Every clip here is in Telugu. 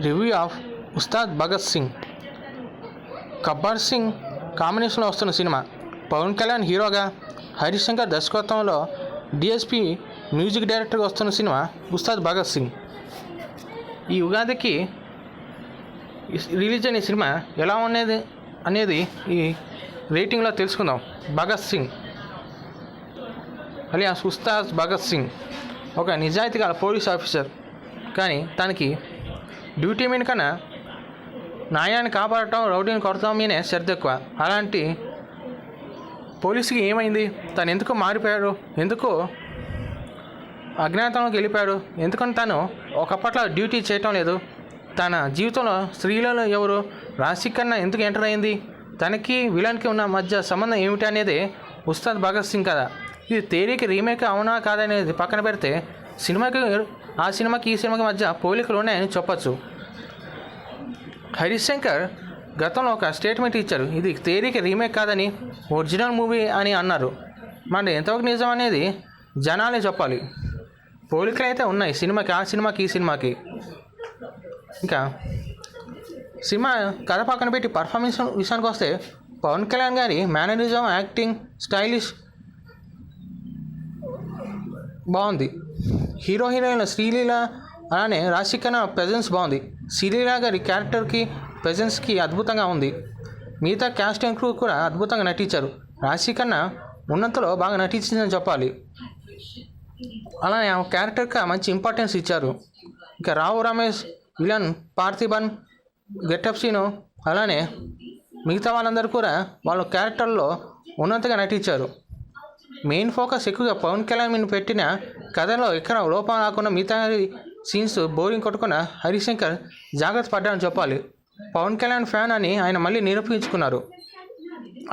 Review of Ustad Bhagat Singh. గబ్బర్ సింగ్ కాంబినేషన్లో వస్తున్న సినిమా. పవన్ కళ్యాణ్ హీరోగా, హరీష్ శంకర్ దర్శకత్వంలో డిఎస్పి మ్యూజిక్ డైరెక్టర్గా వస్తున్న సినిమా ఉస్తాద్ భగత్ సింగ్. ఈ ఉగాదికి రిలీజ్ అయిన సినిమా ఎలా ఉన్నది అనేది ఈ రేటింగ్లో తెలుసుకుందాం. భగత్ సింగ్ అలియాస్ ఉస్తాద్ భగత్ సింగ్ ఒక నిజాయితీ గల పోలీస్ ఆఫీసర్. కానీ తనకి డ్యూటీ మీద కన్నా న్యాయాన్ని కాపాడటం, రౌడీని కొడటం మీనే శ్రద్ధ ఎక్కువ. అలాంటి పోలీసుకి ఏమైంది? తను ఎందుకు మారిపోయాడు? ఎందుకు అజ్ఞాతంలోకి వెళ్ళిపోయాడు? ఎందుకని తను ఒకప్పట్లో డ్యూటీ చేయటం లేదు? తన జీవితంలో స్త్రీలలో ఎవరు? రాశి కన్నా ఎందుకు ఎంటర్ అయింది? తనకి విలన్కి ఉన్న మధ్య సంబంధం ఏమిటి అనేది ఉస్తాద్ భగత్ సింగ్ కదా. ఇది తేరీకి రీమేక్ అవునా కాదనేది పక్కన పెడితే ఆ సినిమాకి ఈ సినిమాకి మధ్య పోలికలు ఉన్నాయని చెప్పచ్చు. హరీష్ శంకర్ గతంలో ఒక స్టేట్మెంట్ ఇచ్చారు, ఇది తేరీకి రీమేక్ కాదని, ఒరిజినల్ మూవీ అని అన్నారు. మరి ఎంతవరకు నిజం అనేది జనాలే చెప్పాలి. పోలికలు అయితే ఉన్నాయి సినిమాకి, ఆ సినిమాకి ఈ సినిమాకి. ఇంకా సినిమా కథ పక్కన పెట్టి పర్ఫార్మెన్స్ విషయానికి వస్తే పవన్ కళ్యాణ్ గారి మేనరిజం, యాక్టింగ్, స్టైలిష్ బాగుంది. హీరోయిన్ల శ్రీలీల అలానే రాశికన్నా ప్రెజెన్స్ బాగుంది. శ్రీలీల గారి క్యారెక్టర్కి, ప్రెజెన్స్కి అద్భుతంగా ఉంది. మిగతా క్యాస్ట్ అండ్ క్రూ కూడా అద్భుతంగా నటించారు. రాశికన్నా ఉన్నంతలో బాగా నటించిందని చెప్పాలి. అలానే ఆ క్యారెక్టర్కి మంచి ఇంపార్టెన్స్ ఇచ్చారు. ఇంకా రావు రమేష్, విలన్ పార్థిబన్, గెటప్ సీను అలానే మిగతా వాళ్ళందరూ కూడా వాళ్ళ క్యారెక్టర్లో ఉన్నంతగా నటించారు. మెయిన్ ఫోకస్ ఎక్కువగా పవన్ కళ్యాణ్ మీద పెట్టిన కథలో ఎక్కడ లోపం రాకుండా మిగతా సీన్స్ బోరింగ్ కొట్టుకున్న హరీష్ శంకర్ జాగ్రత్త పడ్డారని చెప్పాలి. పవన్ కళ్యాణ్ ఫ్యాన్ అని ఆయన మళ్ళీ నిరూపించుకున్నారు.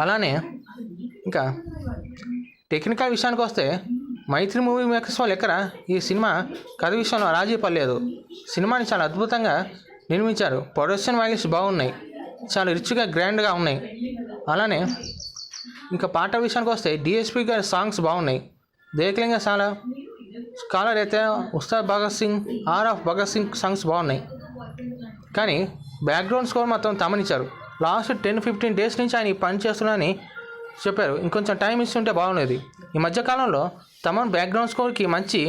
అలానే ఇంకా టెక్నికల్ విషయానికి వస్తే మైత్రి మూవీ మేకర్స్ వాళ్ళు ఎక్కడ ఈ సినిమా కథ విషయంలో రాజీ పడలేదు. సినిమాని చాలా అద్భుతంగా నిర్మించారు. ప్రొడక్షన్ వాల్యూస్ బాగున్నాయి, చాలా రిచ్గా గ్రాండ్గా ఉన్నాయి. అలానే ఇంకా పాట విషయానికి వస్తే డిఎస్పి గారి సాంగ్స్ బాగున్నాయి. దేఖలేంగా చాలా స్కాలర్ అయితే ఉస్తాద్ భగత్ సింగ్, ఆర్ ఆఫ్ భగత్ సింగ్ సాంగ్స్ బాగున్నాయి. కానీ బ్యాక్గ్రౌండ్ స్కోర్ మాత్రం తమనిచ్చారు. లాస్ట్ 10-15 డేస్ నుంచి ఆయన పని చేస్తున్నారని చెప్పారు. ఇంకొంచెం టైం ఇస్తుంటే బాగుండేది. ఈ మధ్యకాలంలో తమన్ బ్యాక్గ్రౌండ్ స్కోర్కి మంచి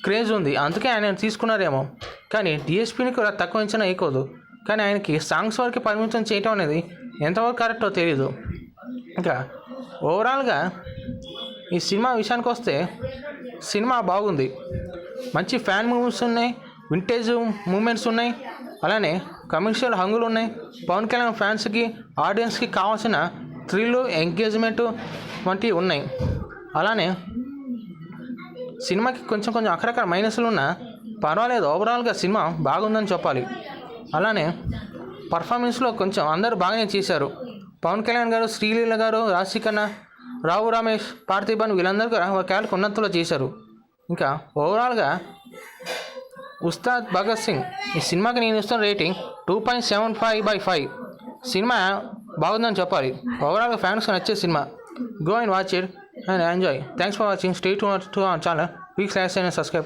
క్రేజ్ ఉంది, అందుకే ఆయన తీసుకున్నారేమో. కానీ డిఎస్పీని కూడా తక్కువ అంచనా వేయకూడదు. కానీ ఆయనకి సాంగ్స్ వరకు పరిమితం చేయటం అనేది ఎంతవరకు కరెక్టో తెలియదు. ఇంకా ఓవరాల్గా ఈ సినిమా విషయానికి వస్తే సినిమా బాగుంది. మంచి ఫ్యాన్ మూవీస్ ఉన్నాయి, వింటేజ్ మూమెంట్స్ ఉన్నాయి, అలానే కమర్షియల్ హంగులు ఉన్నాయి. పవన్ కళ్యాణ్ ఫ్యాన్స్కి, ఆడియన్స్కి కావాల్సిన థ్రిల్, ఎంగేజ్మెంటు వంటివి ఉన్నాయి. అలానే సినిమాకి కొంచెం అక్కడక్కడ మైనస్లు ఉన్నా పర్వాలేదు, ఓవరాల్గా సినిమా బాగుందని చెప్పాలి. అలానే పర్ఫార్మెన్స్లో కొంచెం అందరూ బాగానే చేశారు. పవన్ కళ్యాణ్ గారు, శ్రీలీల గారు, రాశికన్నా, రావు రమేష్, పార్థిబన్ వీళ్ళందరూ కూడా ఒక క్యారెక్టర్ ఉన్నంతలో చేశారు. ఇంకా ఓవరాల్గా ఉస్తాద్ భగత్ సింగ్ ఈ సినిమాకి నేను ఇస్తున్న రేటింగ్ 2.75/5. సినిమా బాగుందని చెప్పాలి. ఓవరాల్గా ఫ్యాన్స్కి నచ్చే cinema. Go and watch it and enjoy. Thanks for watching. Stay tuned to our channel. Please like and subscribe.